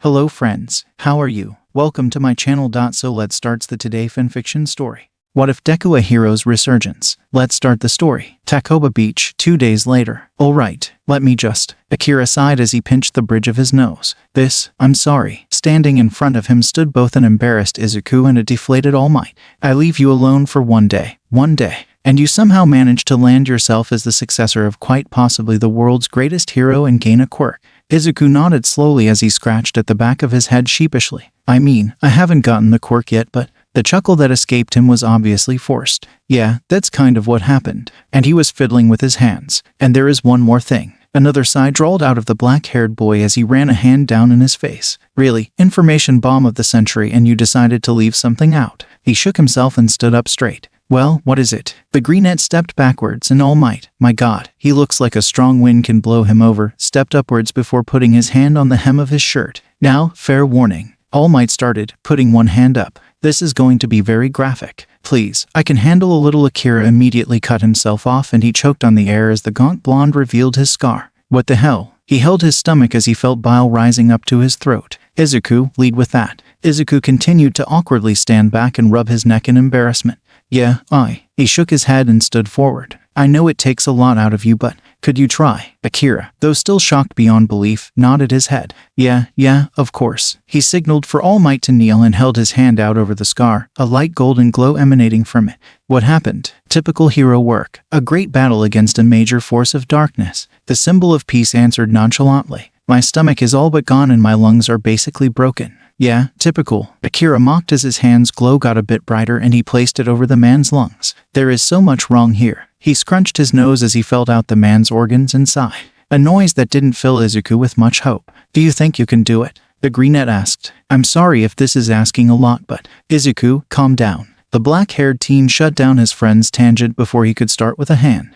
Hello friends, how are you? Welcome to my channel. So let's start the today fanfiction story. What if deku a hero's resurgence? Let's start the story. Takoba Beach, 2 days later. Alright, let me just. Akira sighed as he pinched the bridge of his nose. I'm sorry. Standing in front of him stood both an embarrassed Izuku and a deflated All Might. I leave you alone for one day. And you somehow managed to land yourself as the successor of quite possibly the world's greatest hero and gain a quirk. Izuku nodded slowly as he scratched at the back of his head sheepishly. I haven't gotten the quirk yet, but the chuckle that escaped him was obviously forced. Yeah, that's kind of what happened. And he was fiddling with his hands. And there is one more thing. Another sigh drawled out of the black-haired boy as he ran a hand down in his face. Really, information bomb of the century, and you decided to leave something out. He shook himself and stood up straight. Well, what is it? The greenette stepped backwards and All Might, my god, he looks like a strong wind can blow him over, stepped upwards before putting his hand on the hem of his shirt. Now, fair warning. All Might started, putting one hand up. This is going to be very graphic. Please, I can handle a little. Akira immediately cut himself off and he choked on the air as the gaunt blonde revealed his scar. What the hell? He held his stomach as he felt bile rising up to his throat. Izuku, lead with that. Izuku continued to awkwardly stand back and rub his neck in embarrassment. Yeah, He shook his head and stood forward. I know it takes a lot out of you, but could you try? Akira, though still shocked beyond belief, nodded his head. Yeah, of course. He signaled for All Might to kneel and held his hand out over the scar, a light golden glow emanating from it. What happened? Typical hero work. A great battle against a major force of darkness. The symbol of peace answered nonchalantly. My stomach is all but gone and my lungs are basically broken. Yeah, typical. Akira mocked as his hand's glow got a bit brighter and he placed it over the man's lungs. There is so much wrong here. He scrunched his nose as he felt out the man's organs and sighed. A noise that didn't fill Izuku with much hope. Do you think you can do it? The greenette asked. I'm sorry if this is asking a lot, but Izuku, calm down. The black-haired teen shut down his friend's tangent before he could start with a hand.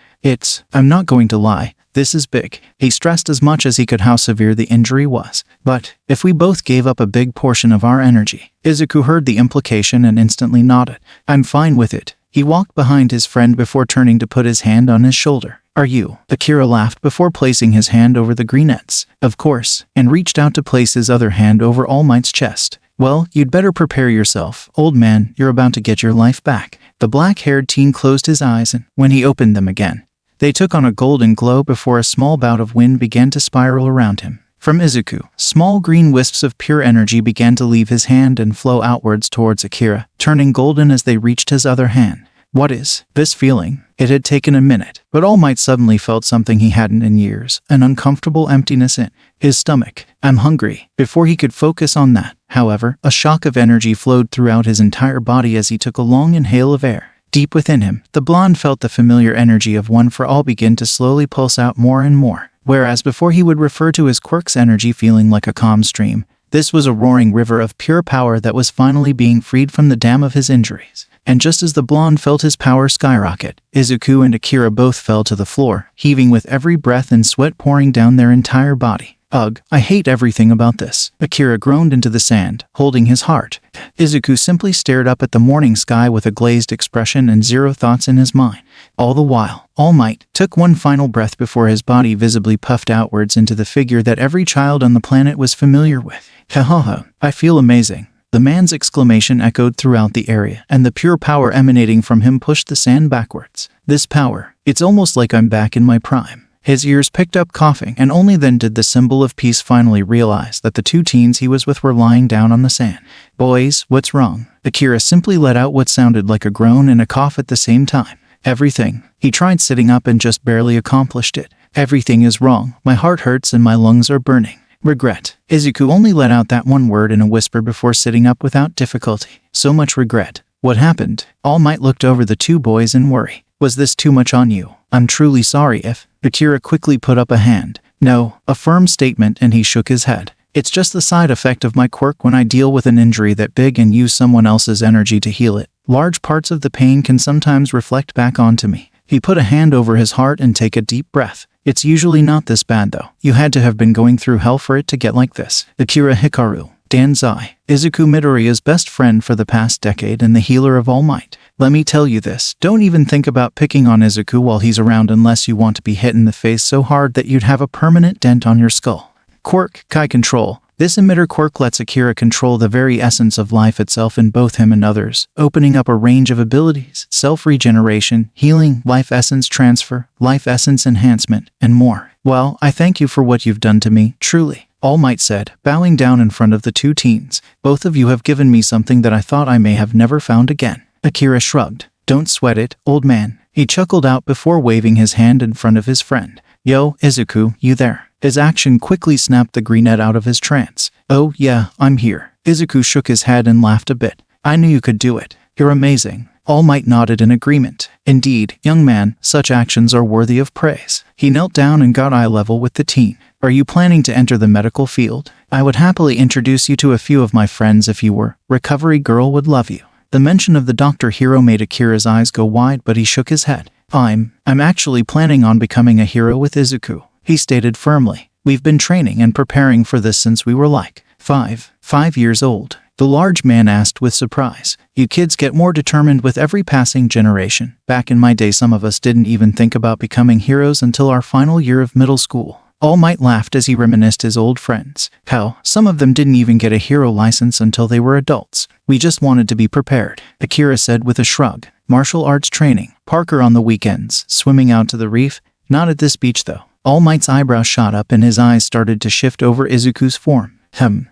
I'm not going to lie. This is big. He stressed as much as he could how severe the injury was. But if we both gave up a big portion of our energy. Izuku heard the implication and instantly nodded. I'm fine with it. He walked behind his friend before turning to put his hand on his shoulder. Are you? Akira laughed before placing his hand over the greenette's. Of course, and reached out to place his other hand over All Might's chest. Well, you'd better prepare yourself, old man, you're about to get your life back. The black-haired teen closed his eyes and, when he opened them again, they took on a golden glow before a small bout of wind began to spiral around him. From Izuku, small green wisps of pure energy began to leave his hand and flow outwards towards Akira, turning golden as they reached his other hand. What is this feeling? It had taken a minute, but All Might suddenly felt something he hadn't in years, an uncomfortable emptiness in his stomach. I'm hungry. Before he could focus on that, however, a shock of energy flowed throughout his entire body as he took a long inhale of air. Deep within him, the blonde felt the familiar energy of One for All begin to slowly pulse out more and more, whereas before he would refer to his quirk's energy feeling like a calm stream, this was a roaring river of pure power that was finally being freed from the dam of his injuries. And just as the blonde felt his power skyrocket, Izuku and Akira both fell to the floor, heaving with every breath and sweat pouring down their entire body. Ugh, I hate everything about this. Akira groaned into the sand, holding his heart. Izuku simply stared up at the morning sky with a glazed expression and zero thoughts in his mind. All the while, All Might took one final breath before his body visibly puffed outwards into the figure that every child on the planet was familiar with. Ha, I feel amazing. The man's exclamation echoed throughout the area, and the pure power emanating from him pushed the sand backwards. This power, it's almost like I'm back in my prime. His ears picked up coughing, and only then did the symbol of peace finally realize that the two teens he was with were lying down on the sand. Boys, what's wrong? Akira simply let out what sounded like a groan and a cough at the same time. Everything. He tried sitting up and just barely accomplished it. Everything is wrong. My heart hurts and my lungs are burning. Regret. Izuku only let out that one word in a whisper before sitting up without difficulty. So much regret. What happened? All Might looked over the two boys in worry. Was this too much on you? I'm truly sorry if... Akira quickly put up a hand. No, a firm statement, and he shook his head. It's just the side effect of my quirk when I deal with an injury that big and use someone else's energy to heal it. Large parts of the pain can sometimes reflect back onto me. He put a hand over his heart and take a deep breath. It's usually not this bad though. You had to have been going through hell for it to get like this. Akira Hikaru. Danzai, Izuku Midoriya's best friend for the past decade and the healer of All Might. Let me tell you this, don't even think about picking on Izuku while he's around unless you want to be hit in the face so hard that you'd have a permanent dent on your skull. Quirk, Kai Control. This emitter quirk lets Akira control the very essence of life itself in both him and others, opening up a range of abilities: self-regeneration, healing, life essence transfer, life essence enhancement, and more. Well, I thank you for what you've done to me, truly, All Might said, bowing down in front of the two teens. Both of you have given me something that I thought I may have never found again. Akira shrugged. Don't sweat it, old man. He chuckled out before waving his hand in front of his friend. Yo, Izuku, you there? His action quickly snapped the greenette out of his trance. Oh, yeah, I'm here. Izuku shook his head and laughed a bit. I knew you could do it. You're amazing. All Might nodded in agreement. Indeed, young man, such actions are worthy of praise. He knelt down and got eye level with the teen. Are you planning to enter the medical field? I would happily introduce you to a few of my friends if you were. Recovery Girl would love you. The mention of the Dr. Hero made Akira's eyes go wide, but he shook his head. I'm actually planning on becoming a hero with Izuku, he stated firmly. We've been training and preparing for this since we were like 5 years old. The large man asked with surprise. You kids get more determined with every passing generation. Back in my day, some of us didn't even think about becoming heroes until our final year of middle school. All Might laughed as he reminisced his old friends. Hell, some of them didn't even get a hero license until they were adults. We just wanted to be prepared, Akira said with a shrug. Martial arts training, Parker on the weekends, swimming out to the reef. Not at this beach though. All Might's eyebrows shot up and his eyes started to shift over Izuku's form.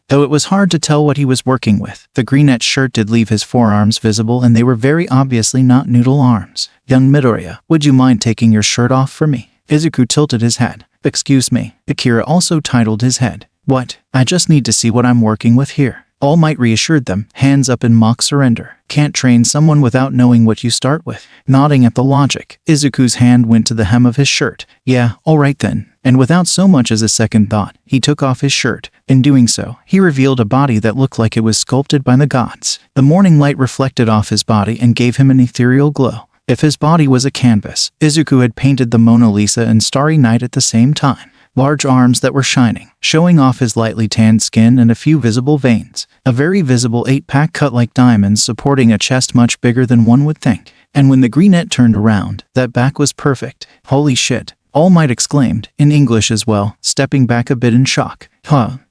Though it was hard to tell what he was working with, the greenette shirt did leave his forearms visible and they were very obviously not noodle arms. Young Midoriya, would you mind taking your shirt off for me? Izuku tilted his head. Excuse me. Akira also titled his head. What? I just need to see what I'm working with here. All Might reassured them, hands up in mock surrender. Can't train someone without knowing what you start with. Nodding at the logic, Izuku's hand went to the hem of his shirt. Yeah, alright then. And without so much as a second thought, he took off his shirt. In doing so, he revealed a body that looked like it was sculpted by the gods. The morning light reflected off his body and gave him an ethereal glow. If his body was a canvas, Izuku had painted the Mona Lisa and Starry Night at the same time. Large arms that were shining, showing off his lightly tanned skin and a few visible veins. A very visible 8-pack cut like diamonds supporting a chest much bigger than one would think. And when the greenette turned around, that back was perfect. Holy shit. All Might exclaimed, in English as well, stepping back a bit in shock.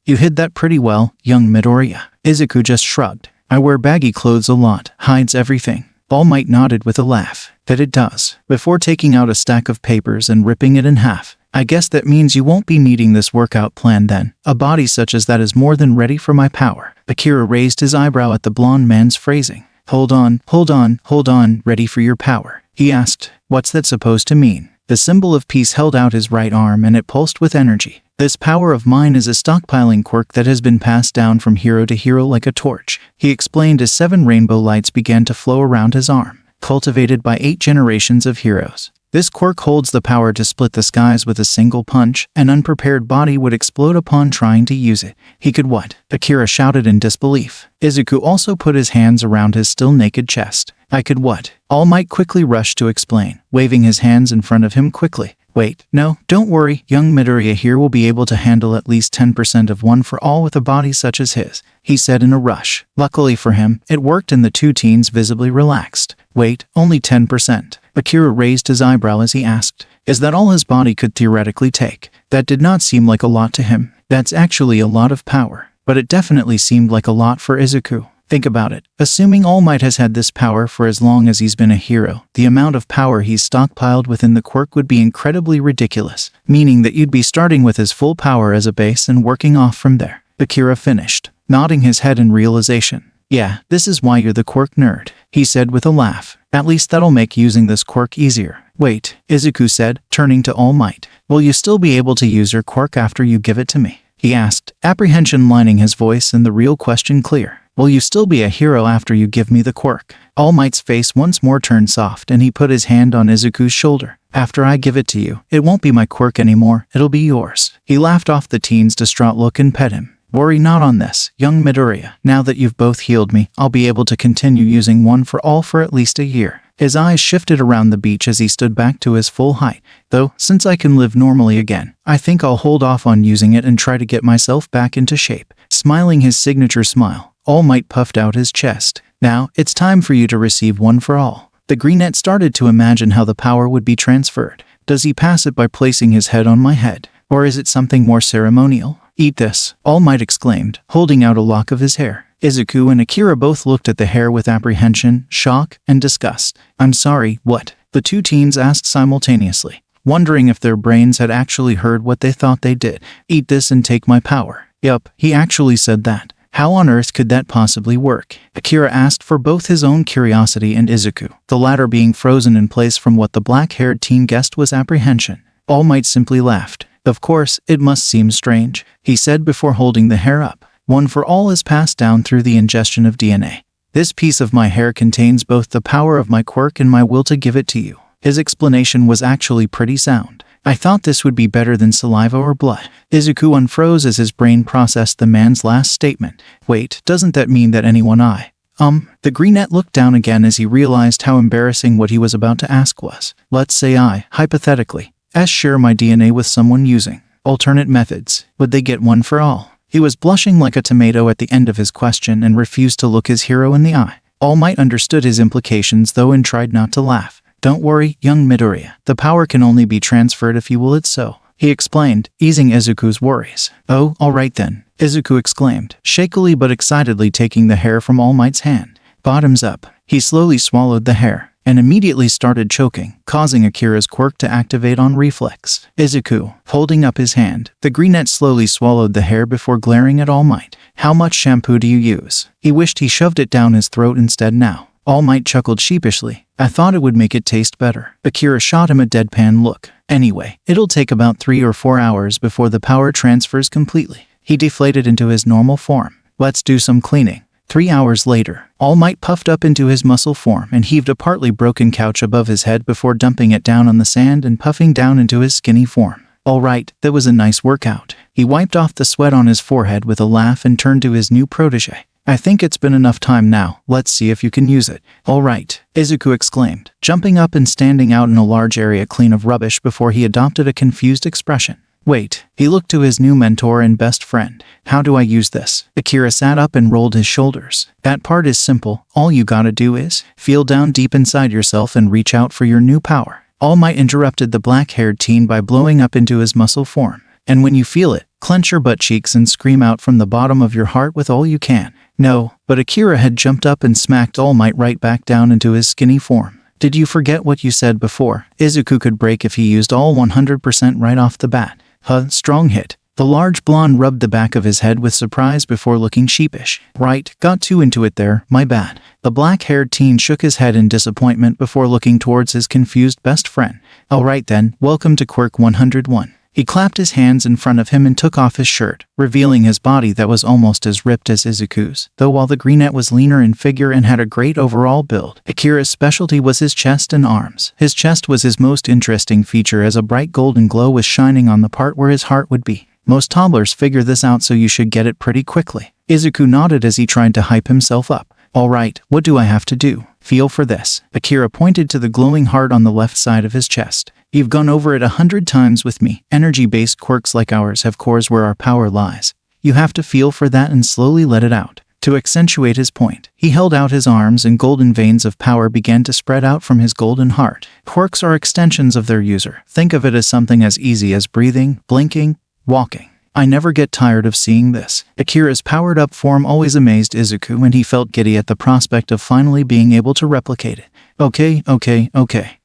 You hid that pretty well, young Midoriya. Izuku just shrugged. I wear baggy clothes a lot, hides everything. All Might nodded with a laugh. That it does. Before taking out a stack of papers and ripping it in half. I guess that means you won't be needing this workout plan then. A body such as that is more than ready for my power. Akira raised his eyebrow at the blonde man's phrasing. Hold on, ready for your power? He asked. What's that supposed to mean? The symbol of peace held out his right arm and it pulsed with energy. This power of mine is a stockpiling quirk that has been passed down from hero to hero like a torch, he explained as 7 rainbow lights began to flow around his arm. Cultivated by 8 generations of heroes. This quirk holds the power to split the skies with a single punch. An unprepared body would explode upon trying to use it. He could what? Akira shouted in disbelief. Izuku also put his hands around his still naked chest. I could what? All Might quickly rushed to explain, waving his hands in front of him quickly. Wait, no, don't worry, young Midoriya here will be able to handle at least 10% of one for all with a body such as his, he said in a rush. Luckily for him, it worked and the two teens visibly relaxed. Wait, only 10%. Akira raised his eyebrow as he asked, is that all his body could theoretically take? That did not seem like a lot to him. That's actually a lot of power. But it definitely seemed like a lot for Izuku. Think about it. Assuming All Might has had this power for as long as he's been a hero, the amount of power he's stockpiled within the quirk would be incredibly ridiculous, meaning that you'd be starting with his full power as a base and working off from there. Akira finished, nodding his head in realization. Yeah, this is why you're the quirk nerd, he said with a laugh. At least that'll make using this quirk easier. Wait, Izuku said, turning to All Might. Will you still be able to use your quirk after you give it to me? He asked, apprehension lining his voice and the real question clear. Will you still be a hero after you give me the quirk? All Might's face once more turned soft and he put his hand on Izuku's shoulder. After I give it to you, it won't be my quirk anymore, it'll be yours. He laughed off the teen's distraught look and pet him. Worry not on this, young Midoriya. Now that you've both healed me, I'll be able to continue using one for all for at least a year. His eyes shifted around the beach as he stood back to his full height. Though, since I can live normally again, I think I'll hold off on using it and try to get myself back into shape. Smiling his signature smile, All Might puffed out his chest. Now, it's time for you to receive one for all. The greenette started to imagine how the power would be transferred. Does he pass it by placing his head on my head? Or is it something more ceremonial? Eat this, All Might exclaimed, holding out a lock of his hair. Izuku and Akira both looked at the hair with apprehension, shock, and disgust. I'm sorry, what? The two teens asked simultaneously, wondering if their brains had actually heard what they thought they did. Eat this and take my power. Yup, he actually said that. How on earth could that possibly work? Akira asked for both his own curiosity and Izuku, the latter being frozen in place from what the black-haired teen guessed was apprehension. All Might simply laughed. Of course, it must seem strange, he said before holding the hair up. One for all is passed down through the ingestion of DNA. This piece of my hair contains both the power of my quirk and my will to give it to you. His explanation was actually pretty sound. I thought this would be better than saliva or blood. Izuku unfroze as his brain processed the man's last statement. Wait, doesn't that mean that anyone The greenette looked down again as he realized how embarrassing what he was about to ask was. Let's say I, hypothetically, share my DNA with someone using alternate methods. Would they get one for all? He was blushing like a tomato at the end of his question and refused to look his hero in the eye. All Might understood his implications though and tried not to laugh. Don't worry, young Midoriya. The power can only be transferred if you will it so, he explained, easing Izuku's worries. Oh, all right then, Izuku exclaimed, shakily but excitedly taking the hair from All Might's hand. Bottoms up. He slowly swallowed the hair and immediately started choking, causing Akira's quirk to activate on reflex. Izuku, holding up his hand, the greenette slowly swallowed the hair before glaring at All Might. How much shampoo do you use? He wished he shoved it down his throat instead now. All Might chuckled sheepishly. I thought it would make it taste better. Akira shot him a deadpan look. Anyway, it'll take about 3 or 4 hours before the power transfers completely. He deflated into his normal form. Let's do some cleaning. 3 hours later, All Might puffed up into his muscle form and heaved a partly broken couch above his head before dumping it down on the sand and puffing down into his skinny form. All right, that was a nice workout. He wiped off the sweat on his forehead with a laugh and turned to his new protege. I think it's been enough time now, let's see if you can use it. All right, Izuku exclaimed, jumping up and standing out in a large area clean of rubbish before he adopted a confused expression. Wait, he looked to his new mentor and best friend. How do I use this? Akira sat up and rolled his shoulders. That part is simple, all you gotta do is feel down deep inside yourself and reach out for your new power. All Might interrupted the black-haired teen by blowing up into his muscle form. And when you feel it, clench your butt cheeks and scream out from the bottom of your heart with all you can. No, but Akira had jumped up and smacked All Might right back down into his skinny form. Did you forget what you said before? Izuku could break if he used all 100% right off the bat. Strong hit. The large blonde rubbed the back of his head with surprise before looking sheepish. Right, got too into it there, my bad. The black-haired teen shook his head in disappointment before looking towards his confused best friend. All right then, welcome to Quirk 101. He clapped his hands in front of him and took off his shirt, revealing his body that was almost as ripped as Izuku's, though while the greenette was leaner in figure and had a great overall build. Akira's specialty was his chest and arms. His chest was his most interesting feature as a bright golden glow was shining on the part where his heart would be. Most toddlers figure this out, so you should get it pretty quickly. Izuku nodded as he tried to hype himself up. All right, what do I have to do? Feel for this. Akira pointed to the glowing heart on the left side of his chest. You've gone over it 100 times with me. Energy-based quirks like ours have cores where our power lies. You have to feel for that and slowly let it out. To accentuate his point, he held out his arms and golden veins of power began to spread out from his golden heart. Quirks are extensions of their user. Think of it as something as easy as breathing, blinking, walking. I never get tired of seeing this. Akira's powered-up form always amazed Izuku, and he felt giddy at the prospect of finally being able to replicate it. Okay.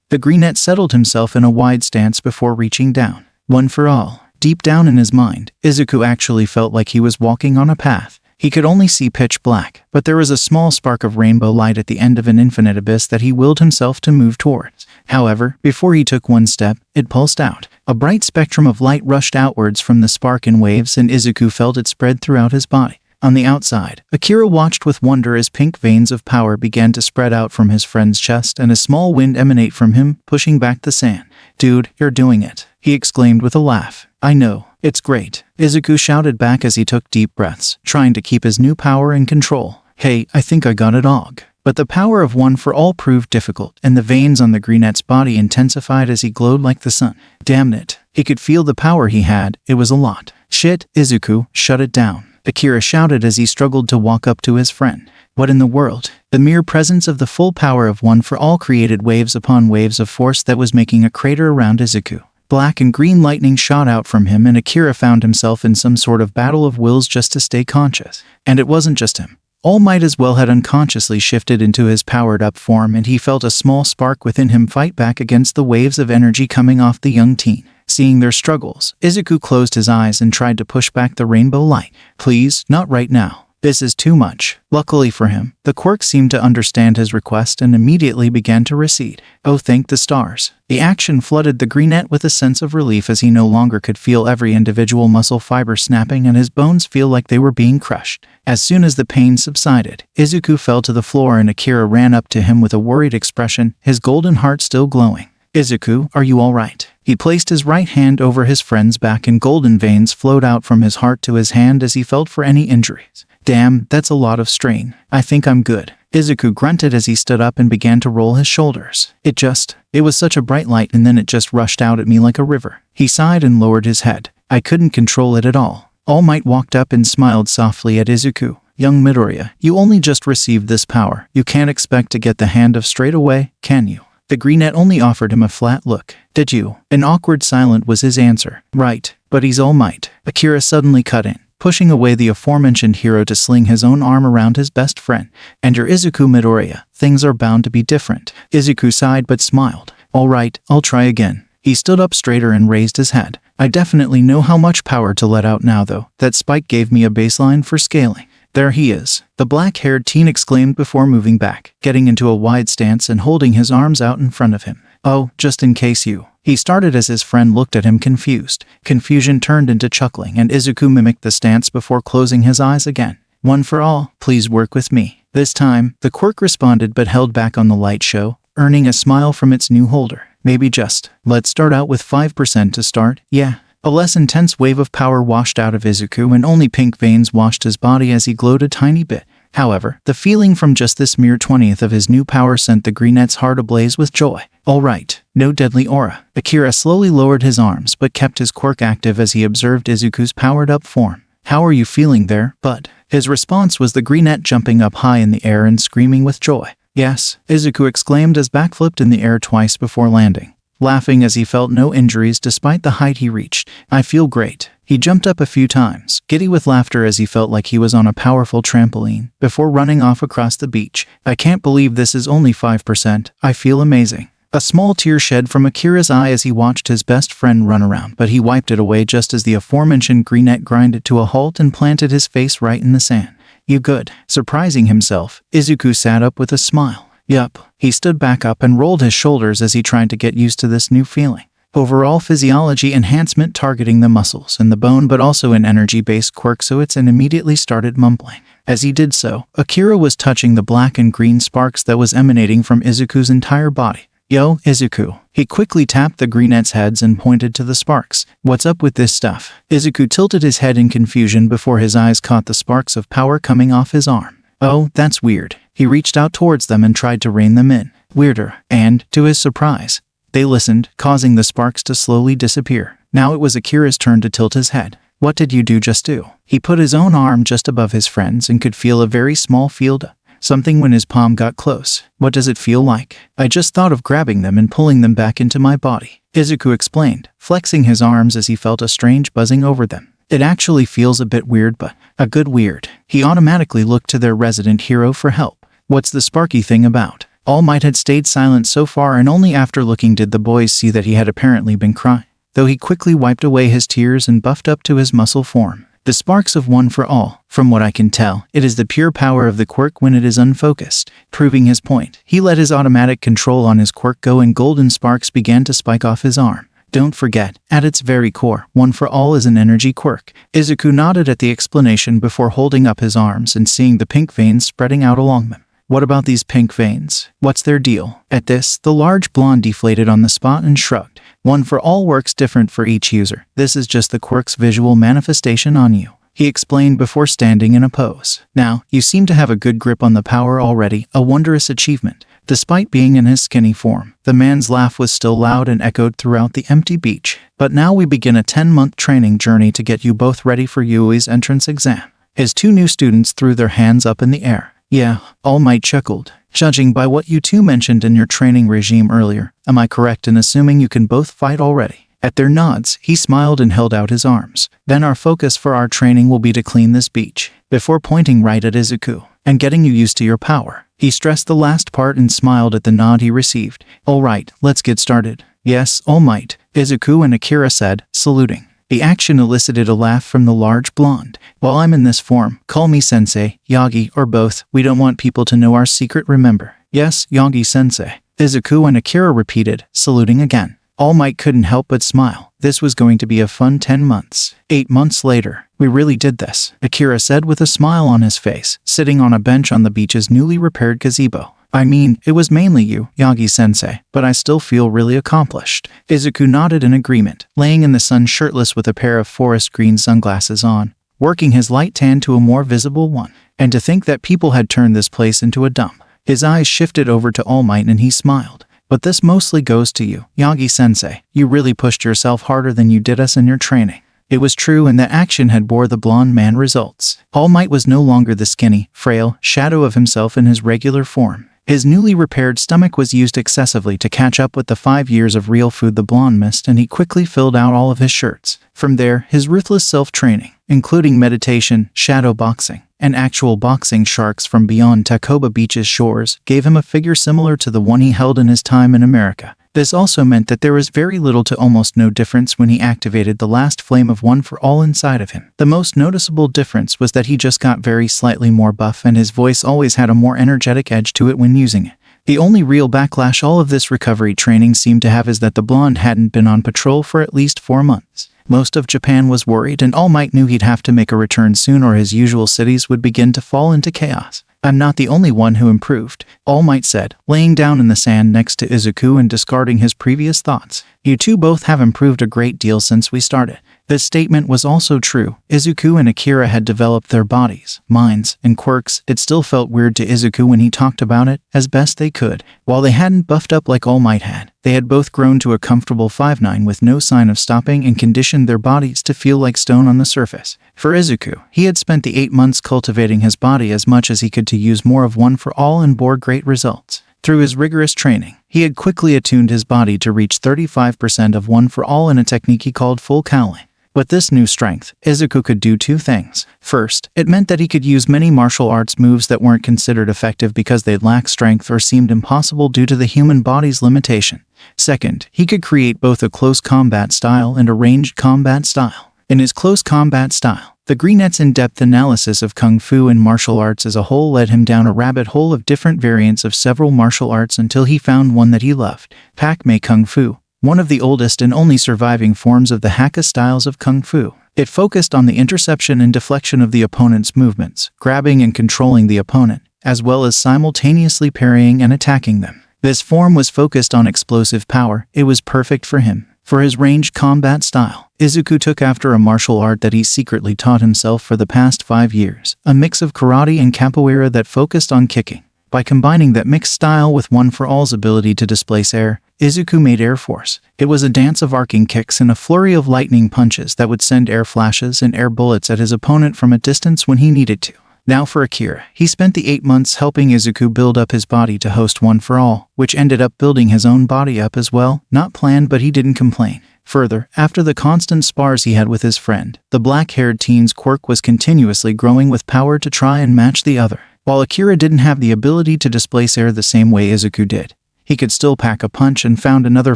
The greenette settled himself in a wide stance before reaching down. One for all. Deep down in his mind, Izuku actually felt like he was walking on a path. He could only see pitch black, but there was a small spark of rainbow light at the end of an infinite abyss that he willed himself to move towards. However, before he took one step, it pulsed out. A bright spectrum of light rushed outwards from the spark in waves, and Izuku felt it spread throughout his body. On the outside, Akira watched with wonder as pink veins of power began to spread out from his friend's chest and a small wind emanate from him, pushing back the sand. Dude, you're doing it, he exclaimed with a laugh. I know, it's great, Izuku shouted back as he took deep breaths, trying to keep his new power in control. Hey, I think I got it all. But the power of one for all proved difficult, and the veins on the greenette's body intensified as he glowed like the sun. Damn it, he could feel the power he had, it was a lot. Shit, Izuku, shut it down, Akira shouted as he struggled to walk up to his friend. What in the world? The mere presence of the full power of one for all created waves upon waves of force that was making a crater around Izuku. Black and green lightning shot out from him, and Akira found himself in some sort of battle of wills just to stay conscious. And it wasn't just him. All Might as well had unconsciously shifted into his powered-up form, and he felt a small spark within him fight back against the waves of energy coming off the young teen. Seeing their struggles, Izuku closed his eyes and tried to push back the rainbow light. Please, not right now. This is too much. Luckily for him, the quirk seemed to understand his request and immediately began to recede. Oh, thank the stars. The action flooded the greenette with a sense of relief as he no longer could feel every individual muscle fiber snapping and his bones feel like they were being crushed. As soon as the pain subsided, Izuku fell to the floor and Akira ran up to him with a worried expression, his golden heart still glowing. Izuku, are you all right? He placed his right hand over his friend's back and golden veins flowed out from his heart to his hand as he felt for any injuries. Damn, that's a lot of strain. I think I'm good. Izuku grunted as he stood up and began to roll his shoulders. It was such a bright light and then it just rushed out at me like a river. He sighed and lowered his head. I couldn't control it at all. All Might walked up and smiled softly at Izuku. Young Midoriya, you only just received this power. You can't expect to get the hand of straight away, can you? The greenette only offered him a flat look. Did you? An awkward silence was his answer. Right, but he's All Might. Akira suddenly cut in, pushing away the aforementioned hero to sling his own arm around his best friend. And you're Izuku Midoriya. Things are bound to be different. Izuku sighed but smiled. All right, I'll try again. He stood up straighter and raised his head. I definitely know how much power to let out now though. That spike gave me a baseline for scaling. There he is, the black-haired teen exclaimed before moving back, getting into a wide stance and holding his arms out in front of him. Oh, just in case you... He started as his friend looked at him confused. Confusion turned into chuckling and Izuku mimicked the stance before closing his eyes again. One for all, please work with me. This time, the quirk responded but held back on the light show, earning a smile from its new holder. Maybe just, let's start out with 5% to start, yeah. A less intense wave of power washed out of Izuku and only pink veins washed his body as he glowed a tiny bit. However, the feeling from just this mere 20th of his new power sent the greenette's heart ablaze with joy. All right, no deadly aura. Akira slowly lowered his arms but kept his quirk active as he observed Izuku's powered-up form. How are you feeling there, bud? His response was the greenette jumping up high in the air and screaming with joy. Yes, Izuku exclaimed as backflipped in the air twice before landing, laughing as he felt no injuries despite the height he reached. I feel great. He jumped up a few times, giddy with laughter as he felt like he was on a powerful trampoline, before running off across the beach. I can't believe this is only 5%. I feel amazing. A small tear shed from Akira's eye as he watched his best friend run around, but he wiped it away just as the aforementioned greenette grinded to a halt and planted his face right in the sand. You good? Surprising himself, Izuku sat up with a smile. Yup. He stood back up and rolled his shoulders as he tried to get used to this new feeling. Overall physiology enhancement targeting the muscles and the bone but also an energy-based quirk so it's and immediately started mumbling. As he did so, Akira was touching the black and green sparks that was emanating from Izuku's entire body. Yo, Izuku. He quickly tapped the greenette's heads and pointed to the sparks. What's up with this stuff? Izuku tilted his head in confusion before his eyes caught the sparks of power coming off his arm. Oh, that's weird. He reached out towards them and tried to rein them in. Weirder. And, to his surprise, they listened, causing the sparks to slowly disappear. Now it was Akira's turn to tilt his head. What did you just do? He put his own arm just above his friend's and could feel a very small field. Something when his palm got close. What does it feel like? I just thought of grabbing them and pulling them back into my body, Izuku explained, flexing his arms as he felt a strange buzzing over them. It actually feels a bit weird, but a good weird. He automatically looked to their resident hero for help. What's the sparky thing about? All Might had stayed silent so far and only after looking did the boys see that he had apparently been crying, though he quickly wiped away his tears and buffed up to his muscle form. The sparks of One for All. From what I can tell, it is the pure power of the quirk when it is unfocused. Proving his point, he let his automatic control on his quirk go and golden sparks began to spike off his arm. Don't forget, at its very core, One for All is an energy quirk. Izuku nodded at the explanation before holding up his arms and seeing the pink veins spreading out along them. What about these pink veins? What's their deal? At this, the large blonde deflated on the spot and shrugged. One for All works different for each user. This is just the quirk's visual manifestation on you, he explained before standing in a pose. Now, you seem to have a good grip on the power already, a wondrous achievement. Despite being in his skinny form, the man's laugh was still loud and echoed throughout the empty beach. But now we begin a 10-month training journey to get you both ready for Yui's entrance exam. His two new students threw their hands up in the air. Yeah, All Might chuckled. Judging by what you two mentioned in your training regime earlier, am I correct in assuming you can both fight already? At their nods, he smiled and held out his arms. Then our focus for our training will be to clean this beach, before pointing right at Izuku, and getting you used to your power. He stressed the last part and smiled at the nod he received. All right, let's get started. Yes, All Might, Izuku and Akira said, saluting. The action elicited a laugh from the large blonde. While I'm in this form, call me Sensei, Yagi, or both. We don't want people to know our secret, remember? Yes, Yagi-sensei. Izuku and Akira repeated, saluting again. All Might couldn't help but smile. This was going to be a fun 10 months. 8 months later, we really did this, Akira said with a smile on his face, sitting on a bench on the beach's newly repaired gazebo. I mean, it was mainly you, Yagi-sensei, but I still feel really accomplished. Izuku nodded in agreement, laying in the sun shirtless with a pair of forest green sunglasses on, working his light tan to a more visible one. And to think that people had turned this place into a dump. His eyes shifted over to All Might and he smiled. But this mostly goes to you, Yagi-sensei. You really pushed yourself harder than you did us in your training. It was true, and that action had bore the blonde man results. All Might was no longer the skinny, frail shadow of himself in his regular form. His newly repaired stomach was used excessively to catch up with the 5 years of real food the blonde missed, and he quickly filled out all of his shirts. From there, his ruthless self-training, including meditation, shadow boxing, and actual boxing sharks from beyond Takoba Beach's shores, gave him a figure similar to the one he held in his time in America. This also meant that there was very little to almost no difference when he activated the last flame of One for All inside of him. The most noticeable difference was that he just got very slightly more buff, and his voice always had a more energetic edge to it when using it. The only real backlash all of this recovery training seemed to have is that the blonde hadn't been on patrol for at least 4 months. Most of Japan was worried, and All Might knew he'd have to make a return soon or his usual cities would begin to fall into chaos. I'm not the only one who improved, All Might said, laying down in the sand next to Izuku and discarding his previous thoughts. You two both have improved a great deal since we started. This statement was also true. Izuku and Akira had developed their bodies, minds, and quirks. It still felt weird to Izuku when he talked about it, as best they could. While they hadn't buffed up like All Might had, they had both grown to a comfortable 5'9" with no sign of stopping and conditioned their bodies to feel like stone on the surface. For Izuku, he had spent the 8 months cultivating his body as much as he could to use more of One for All and bore great results. Through his rigorous training, he had quickly attuned his body to reach 35% of One for All in a technique he called full cowling. With this new strength, Izuku could do 2 things. First, it meant that he could use many martial arts moves that weren't considered effective because they lacked strength or seemed impossible due to the human body's limitation. Second, he could create both a close combat style and a ranged combat style. In his close combat style, the Greenet's in-depth analysis of Kung Fu and martial arts as a whole led him down a rabbit hole of different variants of several martial arts until he found one that he loved, Pak-mei Kung Fu, one of the oldest and only surviving forms of the Hakka styles of Kung Fu. It focused on the interception and deflection of the opponent's movements, grabbing and controlling the opponent, as well as simultaneously parrying and attacking them. This form was focused on explosive power. It was perfect for him. For his ranged combat style, Izuku took after a martial art that he secretly taught himself for the past 5 years, a mix of karate and capoeira that focused on kicking. By combining that mixed style with One for All's ability to displace air, Izuku made Air Force. It was a dance of arcing kicks and a flurry of lightning punches that would send air flashes and air bullets at his opponent from a distance when he needed to. Now for Akira, he spent the 8 months helping Izuku build up his body to host One for All, which ended up building his own body up as well. Not planned, but he didn't complain. Further, after the constant spars he had with his friend, the black-haired teen's quirk was continuously growing with power to try and match the other. While Akira didn't have the ability to displace air the same way Izuku did, he could still pack a punch and found another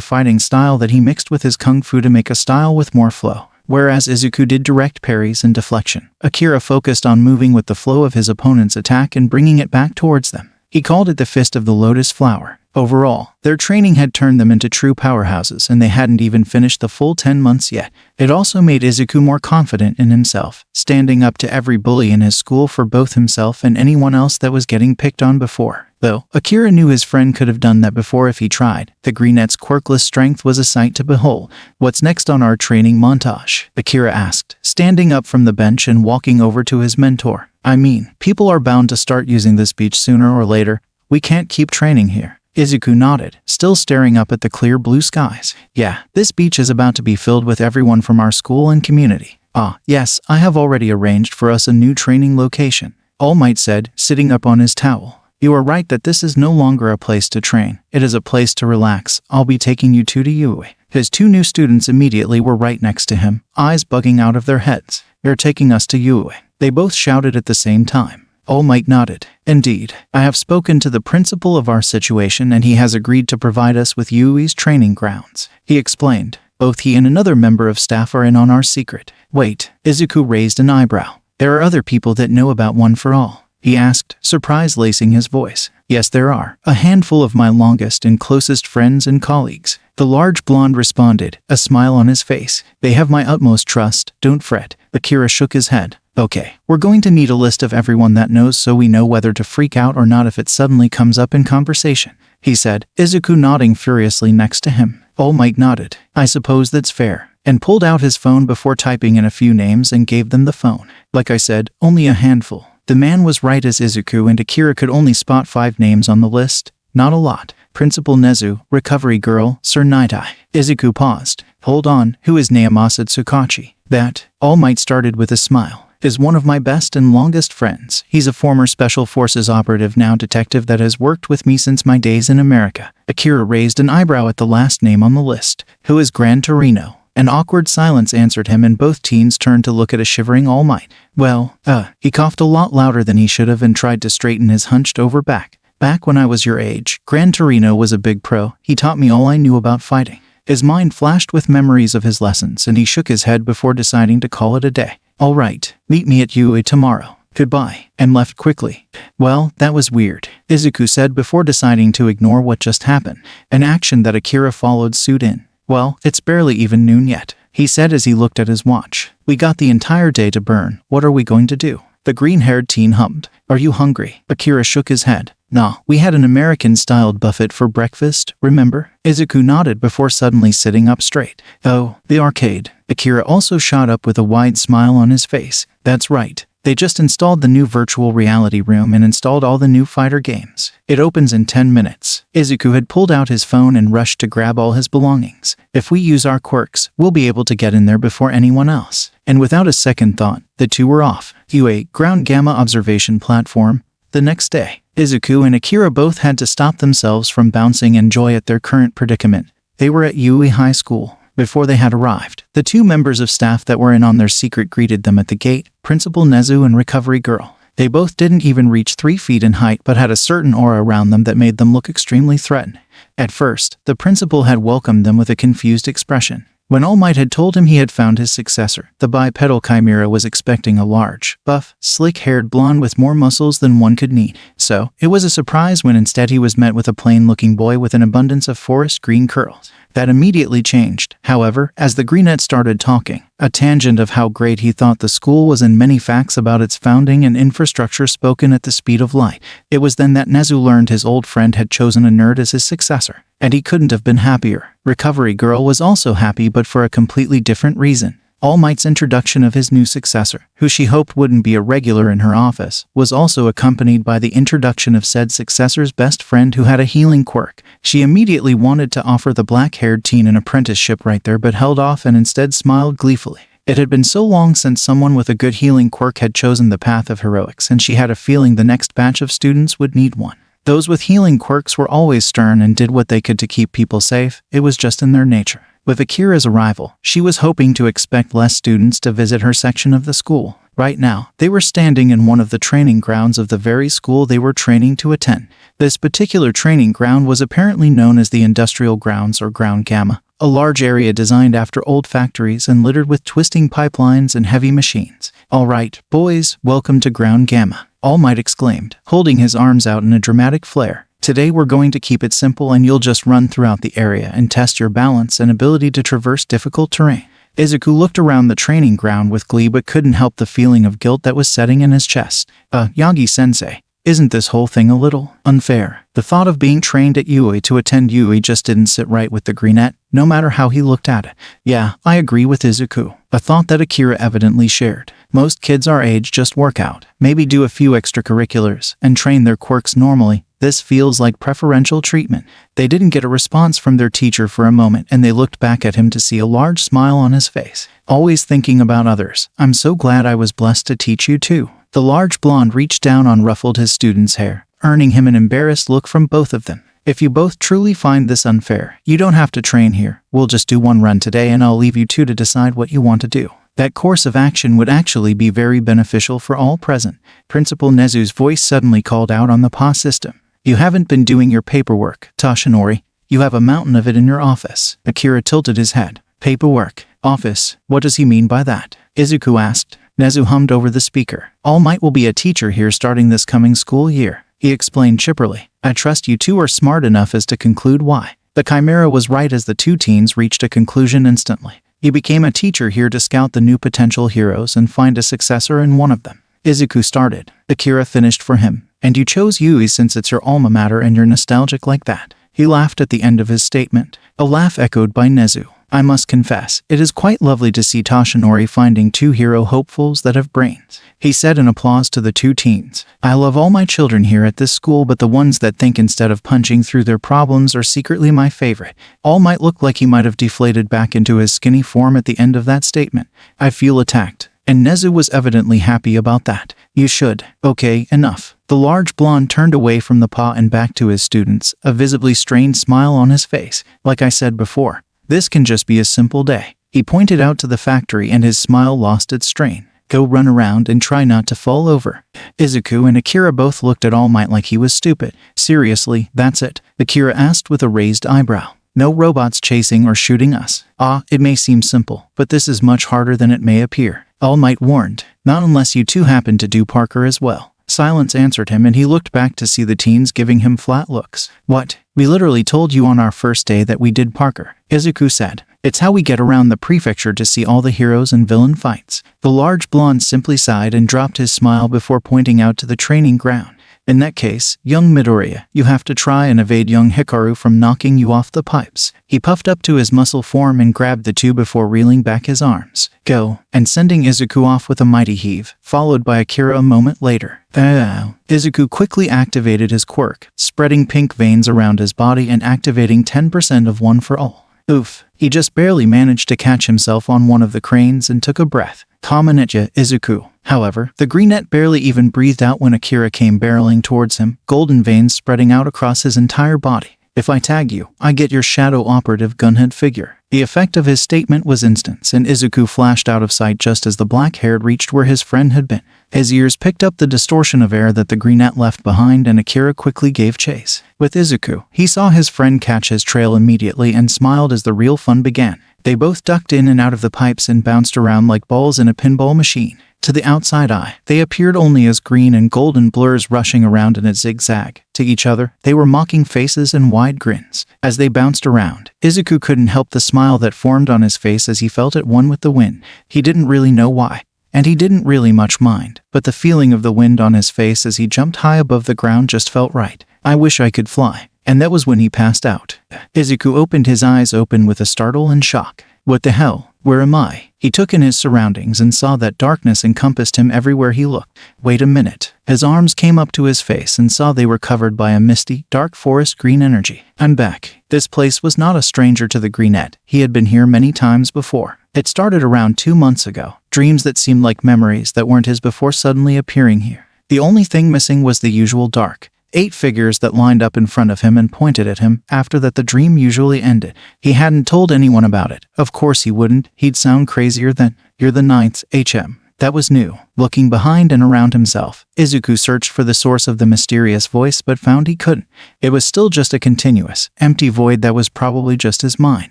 fighting style that he mixed with his kung fu to make a style with more flow. Whereas Izuku did direct parries and deflection, Akira focused on moving with the flow of his opponent's attack and bringing it back towards them. He called it the Fist of the Lotus Flower. Overall, their training had turned them into true powerhouses, and they hadn't even finished the full 10 months yet. It also made Izuku more confident in himself, standing up to every bully in his school for both himself and anyone else that was getting picked on before. Though, Akira knew his friend could have done that before if he tried. The Greenet's quirkless strength was a sight to behold. What's next on our training montage? Akira asked, standing up from the bench and walking over to his mentor. I mean, people are bound to start using this beach sooner or later. We can't keep training here. Izuku nodded, still staring up at the clear blue skies. Yeah, this beach is about to be filled with everyone from our school and community. Ah, yes, I have already arranged for us a new training location, All Might said, sitting up on his towel. You are right that this is no longer a place to train. It is a place to relax. I'll be taking you two to Yui. His two new students immediately were right next to him, eyes bugging out of their heads. You're taking us to Yui. They both shouted at the same time. All Might nodded. Indeed, I have spoken to the principal of our situation and he has agreed to provide us with Yui's training grounds. He explained. Both he and another member of staff are in on our secret. Wait, Izuku raised an eyebrow. There are other people that know about One for All? He asked, surprise lacing his voice. Yes, there are. A handful of my longest and closest friends and colleagues. The large blonde responded, a smile on his face. They have my utmost trust, don't fret. Akira shook his head. Okay, we're going to need a list of everyone that knows so we know whether to freak out or not if it suddenly comes up in conversation, he said, Izuku nodding furiously next to him. All Might nodded. I suppose that's fair, and pulled out his phone before typing in a few names and gave them the phone. Like I said, only a handful. The man was right as Izuku and Akira could only spot 5 names on the list. Not a lot. Principal Nezu, Recovery Girl, Sir Nightai. Izuku paused. Hold on, who is Naomasa Tsukachi? That, All Might started with a smile, is one of my best and longest friends. He's a former Special Forces operative, now detective, that has worked with me since my days in America. Akira raised an eyebrow at the last name on the list. Who is Gran Torino? An awkward silence answered him and both teens turned to look at a shivering All Might. Well, he coughed a lot louder than he should have and tried to straighten his hunched-over back. Back when I was your age, Gran Torino was a big pro. He taught me all I knew about fighting. His mind flashed with memories of his lessons and he shook his head before deciding to call it a day. All right, meet me at Yui tomorrow. Goodbye, and left quickly. Well, that was weird, Izuku said before deciding to ignore what just happened, an action that Akira followed suit in. Well, it's barely even noon yet, he said as he looked at his watch. We got the entire day to burn. What are we going to do? The green-haired teen hummed. Are you hungry? Akira shook his head. Nah, we had an American-styled buffet for breakfast, remember? Izuku nodded before suddenly sitting up straight. Oh, the arcade. Akira also shot up with a wide smile on his face. That's right. They just installed the new virtual reality room and installed all the new fighter games. It opens in 10 minutes. Izuku had pulled out his phone and rushed to grab all his belongings. If we use our quirks, we'll be able to get in there before anyone else. And without a second thought, the two were off. Yui, ground gamma observation platform. The next day, Izuku and Akira both had to stop themselves from bouncing in joy at their current predicament. They were at Yui High School. Before they had arrived, the 2 members of staff that were in on their secret greeted them at the gate, Principal Nezu and Recovery Girl. They both didn't even reach 3 feet in height but had a certain aura around them that made them look extremely threatening. At first, the principal had welcomed them with a confused expression. When All Might had told him he had found his successor, the bipedal chimera was expecting a large, buff, slick-haired blonde with more muscles than one could need. So, it was a surprise when instead he was met with a plain-looking boy with an abundance of forest green curls. That immediately changed, however, as the greenette started talking, a tangent of how great he thought the school was and many facts about its founding and infrastructure spoken at the speed of light. It was then that Nezu learned his old friend had chosen a nerd as his successor, and he couldn't have been happier. Recovery Girl was also happy but for a completely different reason. All Might's introduction of his new successor, who she hoped wouldn't be a regular in her office, was also accompanied by the introduction of said successor's best friend who had a healing quirk. She immediately wanted to offer the black-haired teen an apprenticeship right there but held off and instead smiled gleefully. It had been so long since someone with a good healing quirk had chosen the path of heroics, and she had a feeling the next batch of students would need one. Those with healing quirks were always stern and did what they could to keep people safe. It was just in their nature. With Akira's arrival, she was hoping to expect less students to visit her section of the school. Right now, they were standing in one of the training grounds of the very school they were training to attend. This particular training ground was apparently known as the Industrial Grounds or Ground Gamma, a large area designed after old factories and littered with twisting pipelines and heavy machines. All right, boys, welcome to Ground Gamma, All Might exclaimed, holding his arms out in a dramatic flare. Today we're going to keep it simple and you'll just run throughout the area and test your balance and ability to traverse difficult terrain. Izuku looked around the training ground with glee but couldn't help the feeling of guilt that was setting in his chest. Yagi-sensei, isn't this whole thing a little unfair? The thought of being trained at Yui to attend Yui just didn't sit right with the greenette, no matter how he looked at it. Yeah, I agree with Izuku, a thought that Akira evidently shared. Most kids our age just work out, maybe do a few extracurriculars, and train their quirks normally. This feels like preferential treatment. They didn't get a response from their teacher for a moment and they looked back at him to see a large smile on his face. Always thinking about others. I'm so glad I was blessed to teach you too. The large blonde reached down and ruffled his student's hair, earning him an embarrassed look from both of them. If you both truly find this unfair, you don't have to train here. We'll just do one run today and I'll leave you two to decide what you want to do. That course of action would actually be very beneficial for all present. Principal Nezu's voice suddenly called out on the PA system. You haven't been doing your paperwork, Toshinori. You have a mountain of it in your office. Akira tilted his head. Paperwork. Office. What does he mean by that? Izuku asked. Nezu hummed over the speaker. All Might will be a teacher here starting this coming school year. He explained chipperly. I trust you two are smart enough as to conclude why. The Chimera was right as the two teens reached a conclusion instantly. He became a teacher here to scout the new potential heroes and find a successor in one of them. Izuku started. Akira finished for him. And you chose Yui since it's your alma mater and you're nostalgic like that. He laughed at the end of his statement. A laugh echoed by Nezu. I must confess, it is quite lovely to see Toshinori finding two hero hopefuls that have brains. He said in applause to the two teens. I love all my children here at this school, but the ones that think instead of punching through their problems are secretly my favorite. All Might looked like he might have deflated back into his skinny form at the end of that statement. I feel attacked. And Nezu was evidently happy about that. You should. Okay, enough. The large blonde turned away from the PA and back to his students, a visibly strained smile on his face. Like I said before, this can just be a simple day. He pointed out to the factory and his smile lost its strain. Go run around and try not to fall over. Izuku and Akira both looked at All Might like he was stupid. Seriously, that's it? Akira asked with a raised eyebrow. No robots chasing or shooting us. It may seem simple, but this is much harder than it may appear. All Might warned. Not unless you two happen to do Parker as well. Silence answered him and he looked back to see the teens giving him flat looks. What? We literally told you on our first day that we did Parker, Izuku said. It's how we get around the prefecture to see all the heroes and villain fights. The large blonde simply sighed and dropped his smile before pointing out to the training ground. In that case, young Midoriya, you have to try and evade young Hikaru from knocking you off the pipes. He puffed up to his muscle form and grabbed the two before reeling back his arms. Go, and sending Izuku off with a mighty heave, followed by Akira a moment later. Izuku quickly activated his quirk, spreading pink veins around his body and activating 10% of One for All. Oof, he just barely managed to catch himself on one of the cranes and took a breath. Common at ya, Izuku. However, the greenette barely even breathed out when Akira came barreling towards him, golden veins spreading out across his entire body. If I tag you, I get your shadow operative gunhead figure. The effect of his statement was instant, and Izuku flashed out of sight just as the black-haired reached where his friend had been. His ears picked up the distortion of air that the greenette left behind, and Akira quickly gave chase. With Izuku, he saw his friend catch his trail immediately and smiled as the real fun began. They both ducked in and out of the pipes and bounced around like balls in a pinball machine. To the outside eye, they appeared only as green and golden blurs rushing around in a zigzag. To each other, they were mocking faces and wide grins. As they bounced around, Izuku couldn't help the smile that formed on his face as he felt at one with the wind. He didn't really know why, and he didn't really much mind, but the feeling of the wind on his face as he jumped high above the ground just felt right. I wish I could fly. And that was when he passed out. Izuku opened his eyes open with a startle and shock. What the hell? Where am I? He took in his surroundings and saw that darkness encompassed him everywhere he looked. Wait a minute. His arms came up to his face and saw they were covered by a misty, dark forest green energy. I'm back. This place was not a stranger to the greenette. He had been here many times before. It started around 2 months ago. Dreams that seemed like memories that weren't his before suddenly appearing here. The only thing missing was the usual dark. 8 figures that lined up in front of him and pointed at him. After that, the dream usually ended. He hadn't told anyone about it. Of course he wouldn't. He'd sound crazier than, "You're the ninth, HM." That was new. Looking behind and around himself, Izuku searched for the source of the mysterious voice but found he couldn't. It was still just a continuous, empty void that was probably just his mind.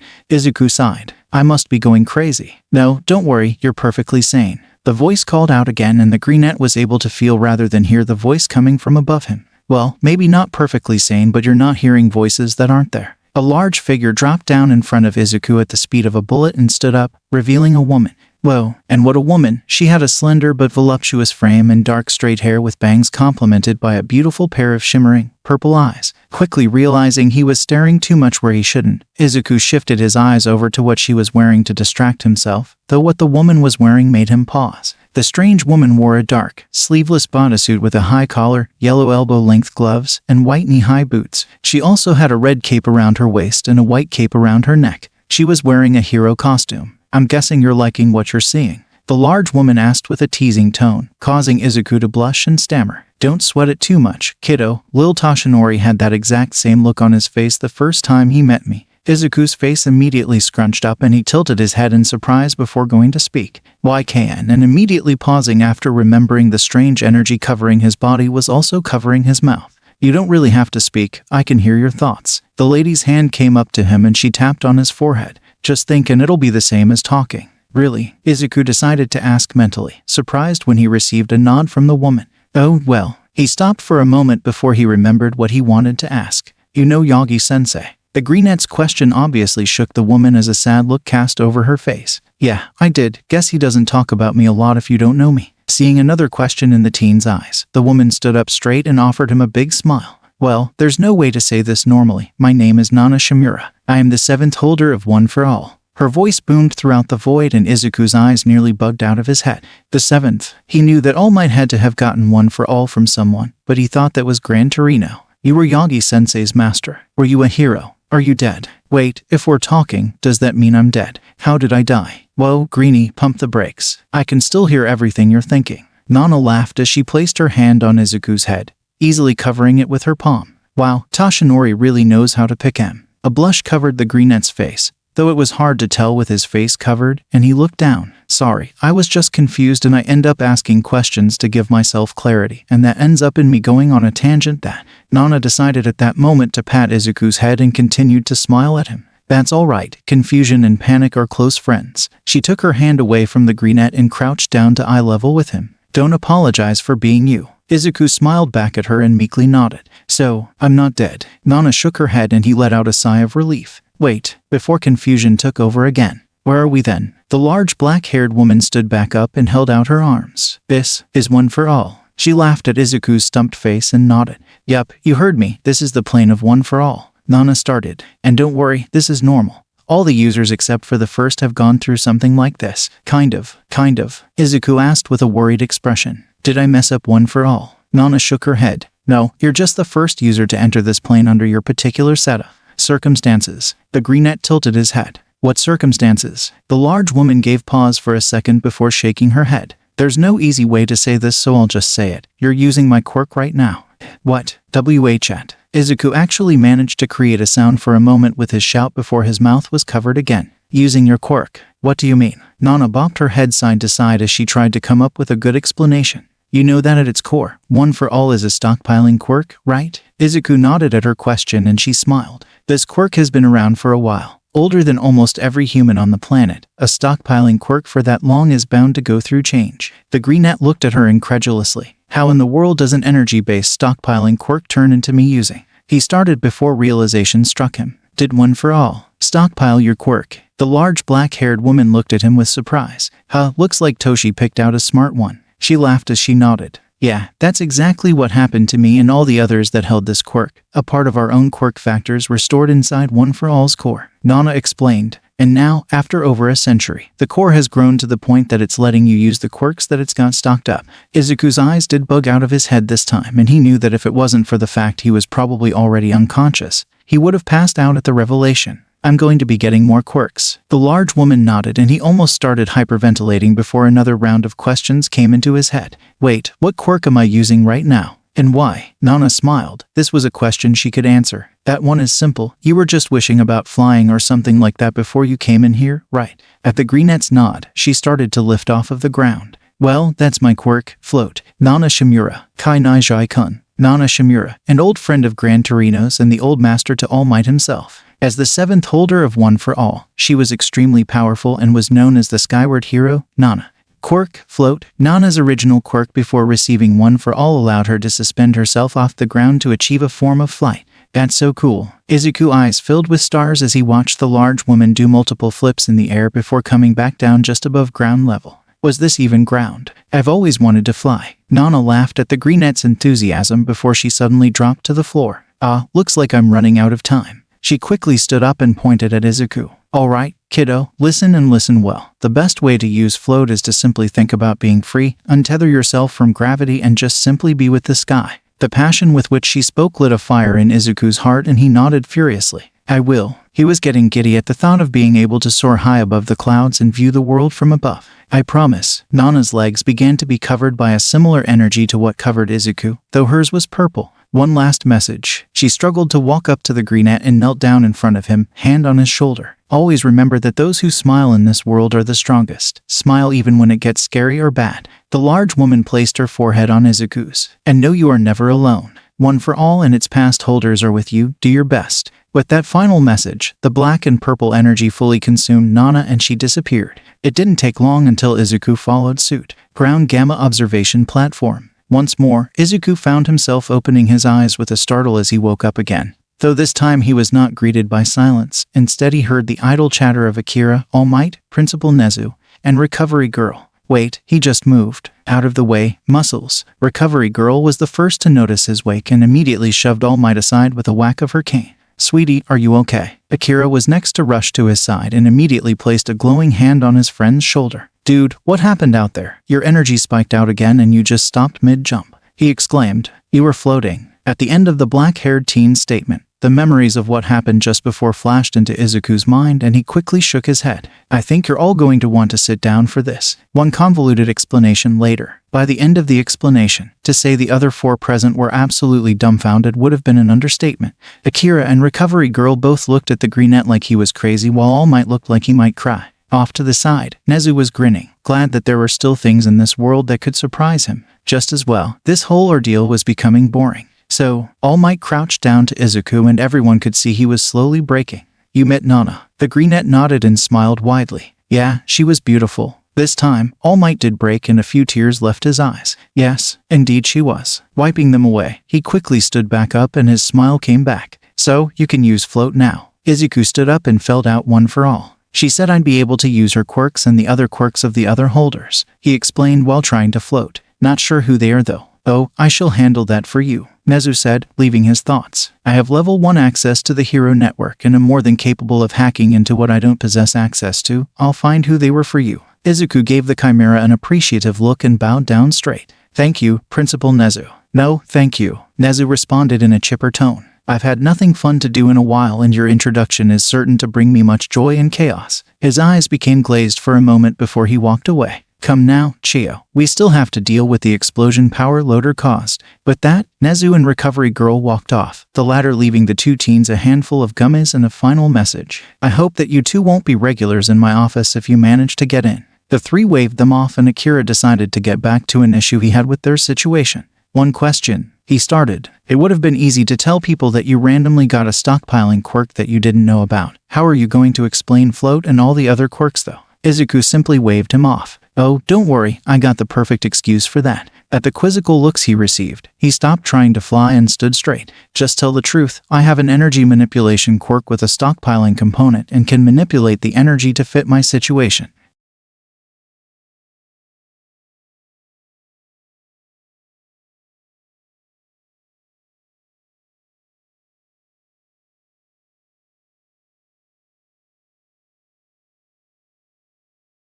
Izuku sighed. I must be going crazy. No, don't worry, you're perfectly sane. The voice called out again, and the greenette was able to feel rather than hear the voice coming from above him. Well, maybe not perfectly sane, but you're not hearing voices that aren't there. A large figure dropped down in front of Izuku at the speed of a bullet and stood up, revealing a woman. Whoa, and what a woman! She had a slender but voluptuous frame and dark straight hair with bangs complemented by a beautiful pair of shimmering, purple eyes. Quickly realizing he was staring too much where he shouldn't, Izuku shifted his eyes over to what she was wearing to distract himself, though what the woman was wearing made him pause. The strange woman wore a dark, sleeveless bodysuit with a high collar, yellow elbow-length gloves, and white knee-high boots. She also had a red cape around her waist and a white cape around her neck. She was wearing a hero costume. I'm guessing you're liking what you're seeing. The large woman asked with a teasing tone, causing Izuku to blush and stammer. Don't sweat it too much, kiddo. Lil Toshinori had that exact same look on his face the first time he met me. Izuku's face immediately scrunched up and he tilted his head in surprise before going to speak. YKN, and immediately pausing after remembering the strange energy covering his body was also covering his mouth. You don't really have to speak, I can hear your thoughts. The lady's hand came up to him and she tapped on his forehead. Just think and it'll be the same as talking. Really? Izuku decided to ask mentally, surprised when he received a nod from the woman. Oh, well. He stopped for a moment before he remembered what he wanted to ask. You know Yagi-sensei? The greenette's question obviously shook the woman as a sad look cast over her face. Yeah, I did. Guess he doesn't talk about me a lot if you don't know me. Seeing another question in the teen's eyes, the woman stood up straight and offered him a big smile. Well, there's no way to say this normally. My name is Nana Shimura. I am the 7th holder of One for All. Her voice boomed throughout the void and Izuku's eyes nearly bugged out of his head. The 7th. He knew that All Might had to have gotten One for All from someone, but he thought that was Gran Torino. You were Yagi-sensei's master. Were you a hero? Are you dead? Wait, if we're talking, does that mean I'm dead? How did I die? Whoa, Greenie, pump the brakes. I can still hear everything you're thinking. Nana laughed as she placed her hand on Izuku's head, easily covering it with her palm. Wow, Toshinori really knows how to pick him. A blush covered the greenette's face, though it was hard to tell with his face covered, and he looked down. Sorry, I was just confused and I end up asking questions to give myself clarity, and that ends up in me going on a tangent that. Nana decided at that moment to pat Izuku's head and continued to smile at him. That's all right, confusion and panic are close friends. She took her hand away from the greenette and crouched down to eye level with him. Don't apologize for being you. Izuku smiled back at her and meekly nodded. So, I'm not dead. Nana shook her head and he let out a sigh of relief. Wait, before confusion took over again. Where are we then? The large black-haired woman stood back up and held out her arms. This is One for All. She laughed at Izuku's stumped face and nodded. Yup, you heard me. This is the plane of One for All. Nana started. And don't worry, this is normal. All the users except for the first have gone through something like this. Kind of. Izuku asked with a worried expression. Did I mess up One for All? Nana shook her head. No, you're just the first user to enter this plane under your particular setup. Circumstances. The greenette tilted his head. What circumstances? The large woman gave pause for a second before shaking her head. There's no easy way to say this, so I'll just say it. You're using my quirk right now. What? Chat. Izuku actually managed to create a sound for a moment with his shout before his mouth was covered again. Using your quirk. What do you mean? Nana bobbed her head side to side as she tried to come up with a good explanation. You know that at its core, One for All is a stockpiling quirk, right? Izuku nodded at her question and she smiled. This quirk has been around for a while. Older than almost every human on the planet. A stockpiling quirk for that long is bound to go through change. The greenette looked at her incredulously. How in the world does an energy-based stockpiling quirk turn into me using? He started before realization struck him. Did One for All stockpile your quirk? The large black-haired woman looked at him with surprise. Looks like Toshi picked out a smart one. She laughed as she nodded. Yeah, that's exactly what happened to me and all the others that held this quirk. A part of our own quirk factors were stored inside One for All's core. Nana explained. And now, after over a century, the core has grown to the point that it's letting you use the quirks that it's got stocked up. Izuku's eyes did bug out of his head this time, and he knew that if it wasn't for the fact he was probably already unconscious, he would have passed out at the revelation. I'm going to be getting more quirks. The large woman nodded and he almost started hyperventilating before another round of questions came into his head. Wait, what quirk am I using right now? And why? Nana smiled. This was a question she could answer. That one is simple. You were just wishing about flying or something like that before you came in here, right? At the greenette's nod, she started to lift off of the ground. Well, that's my quirk, Float. Nana Shimura, Kai Nijai-kun. Nana Shimura, an old friend of Gran Torino's and the old master to All Might himself. As the 7th holder of One for All, she was extremely powerful and was known as the Skyward Hero, Nana. Quirk, Float. Nana's original quirk before receiving One for All allowed her to suspend herself off the ground to achieve a form of flight. That's so cool. Izuku's eyes filled with stars as he watched the large woman do multiple flips in the air before coming back down just above ground level. Was this even ground? I've always wanted to fly. Nana laughed at the greenette's enthusiasm before she suddenly dropped to the floor. Looks like I'm running out of time. She quickly stood up and pointed at Izuku. All right, kiddo, listen and listen well. The best way to use Float is to simply think about being free, untether yourself from gravity and just simply be with the sky. The passion with which she spoke lit a fire in Izuku's heart and he nodded furiously. I will. He was getting giddy at the thought of being able to soar high above the clouds and view the world from above. I promise. Nana's legs began to be covered by a similar energy to what covered Izuku, though hers was purple. One last message. She struggled to walk up to the greenette and knelt down in front of him, hand on his shoulder. Always remember that those who smile in this world are the strongest. Smile even when it gets scary or bad. The large woman placed her forehead on Izuku's. And know you are never alone. One for all and its past holders are with you. Do your best. With that final message, the black and purple energy fully consumed Nana and she disappeared. It didn't take long until Izuku followed suit. Ground Gamma Observation Platform. Once more, Izuku found himself opening his eyes with a startle as he woke up again. Though this time he was not greeted by silence, instead he heard the idle chatter of Akira, All Might, Principal Nezu, and Recovery Girl. Wait, he just moved. Out of the way, Muscles. Recovery Girl was the first to notice his wake and immediately shoved All Might aside with a whack of her cane. Sweetie, are you okay? Akira was next to rush to his side and immediately placed a glowing hand on his friend's shoulder. Dude, what happened out there? Your energy spiked out again and you just stopped mid-jump. He exclaimed. You were floating. At the end of the black-haired teen's statement, the memories of what happened just before flashed into Izuku's mind and he quickly shook his head. I think you're all going to want to sit down for this. One convoluted explanation later. By the end of the explanation, to say the other four present were absolutely dumbfounded would have been an understatement. Akira and Recovery Girl both looked at the greenette like he was crazy while All Might looked like he might cry. Off to the side, Nezu was grinning, glad that there were still things in this world that could surprise him. Just as well, this whole ordeal was becoming boring. So, All Might crouched down to Izuku and everyone could see he was slowly breaking. You met Nana. The greenette nodded and smiled widely. Yeah, she was beautiful. This time, All Might did break and a few tears left his eyes. Yes, indeed she was. Wiping them away, he quickly stood back up and his smile came back. So, you can use float now. Izuku stood up and felled out one for all. She said I'd be able to use her quirks and the other quirks of the other holders. He explained while trying to float. Not sure who they are though. Oh, I shall handle that for you, Nezu said, leaving his thoughts. I have level 1 access to the hero network and am more than capable of hacking into what I don't possess access to. I'll find who they were for you. Izuku gave the chimera an appreciative look and bowed down straight. Thank you, Principal Nezu. No, thank you, Nezu responded in a chipper tone. I've had nothing fun to do in a while and your introduction is certain to bring me much joy and chaos. His eyes became glazed for a moment before he walked away. Come now, Chio. We still have to deal with the explosion power loader caused. With that, Nezu and Recovery Girl walked off, the latter leaving the two teens a handful of gummies and a final message. I hope that you two won't be regulars in my office if you manage to get in. The three waved them off and Akira decided to get back to an issue he had with their situation. One question. He started. It would have been easy to tell people that you randomly got a stockpiling quirk that you didn't know about. How are you going to explain float and all the other quirks though? Izuku simply waved him off. Oh, don't worry, I got the perfect excuse for that. At the quizzical looks he received, he stopped trying to fly and stood straight. Just tell the truth, I have an energy manipulation quirk with a stockpiling component and can manipulate the energy to fit my situation.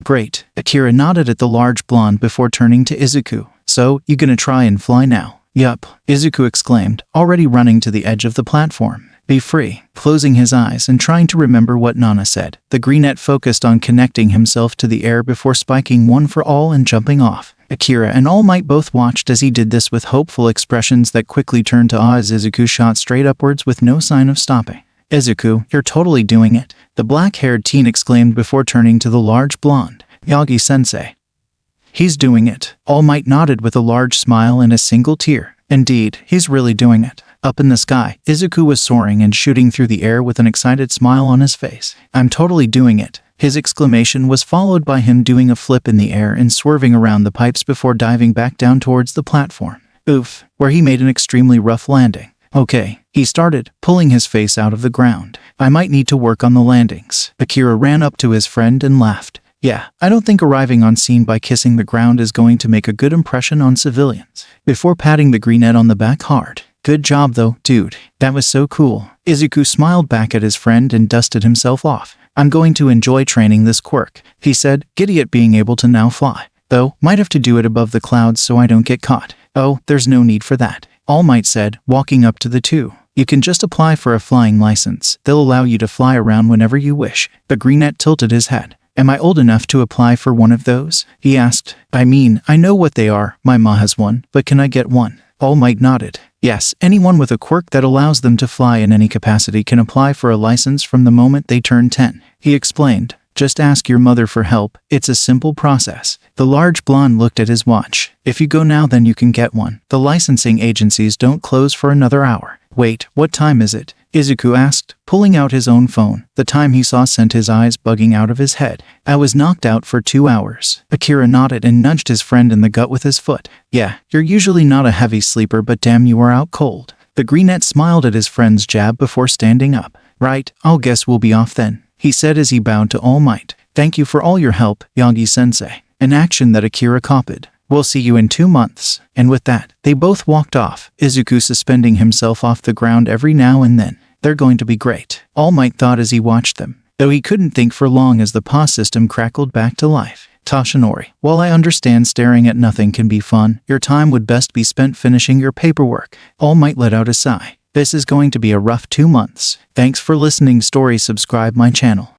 Great. Akira nodded at the large blonde before turning to Izuku. So, you gonna try and fly now? Yup, Izuku exclaimed, already running to the edge of the platform. Be free. Closing his eyes and trying to remember what Nana said, the greenette focused on connecting himself to the air before spiking one for all and jumping off. Akira and All Might both watched as he did this with hopeful expressions that quickly turned to awe as Izuku shot straight upwards with no sign of stopping. Izuku, you're totally doing it, the black-haired teen exclaimed before turning to the large blonde. Yagi-sensei. He's doing it. All Might nodded with a large smile and a single tear. Indeed, he's really doing it. Up in the sky, Izuku was soaring and shooting through the air with an excited smile on his face. I'm totally doing it. His exclamation was followed by him doing a flip in the air and swerving around the pipes before diving back down towards the platform. Oof, where he made an extremely rough landing. Okay, he started, pulling his face out of the ground. I might need to work on the landings. Akira ran up to his friend and laughed. Yeah, I don't think arriving on scene by kissing the ground is going to make a good impression on civilians. Before patting the greenette on the back hard. Good job though, dude. That was so cool. Izuku smiled back at his friend and dusted himself off. I'm going to enjoy training this quirk, he said, giddy at being able to now fly. Though, might have to do it above the clouds so I don't get caught. Oh, there's no need for that. All Might said, walking up to the two. You can just apply for a flying license. They'll allow you to fly around whenever you wish. The greenette tilted his head. Am I old enough to apply for one of those? He asked. I mean, I know what they are. My ma has one, but can I get one? All Might nodded. Yes, anyone with a quirk that allows them to fly in any capacity can apply for a license from the moment they turn 10. He explained. Just ask your mother for help. It's a simple process. The large blonde looked at his watch. If you go now, then you can get one. The licensing agencies don't close for another hour. Wait, what time is it? Izuku asked, pulling out his own phone. The time he saw sent his eyes bugging out of his head. I was knocked out for 2 hours. Akira nodded and nudged his friend in the gut with his foot. Yeah, you're usually not a heavy sleeper, but damn, you are out cold. The greenette smiled at his friend's jab before standing up. Right, I'll guess we'll be off then, he said as he bowed to All Might. Thank you for all your help, Yagi-sensei. An action that Akira copied. We'll see you in 2 months. And with that, they both walked off, Izuku suspending himself off the ground every now and then. They're going to be great, All Might thought as he watched them, though he couldn't think for long as the PA system crackled back to life. Toshinori, while I understand staring at nothing can be fun, your time would best be spent finishing your paperwork. All Might let out a sigh. This is going to be a rough 2 months. Thanks for listening. Story. Subscribe my channel.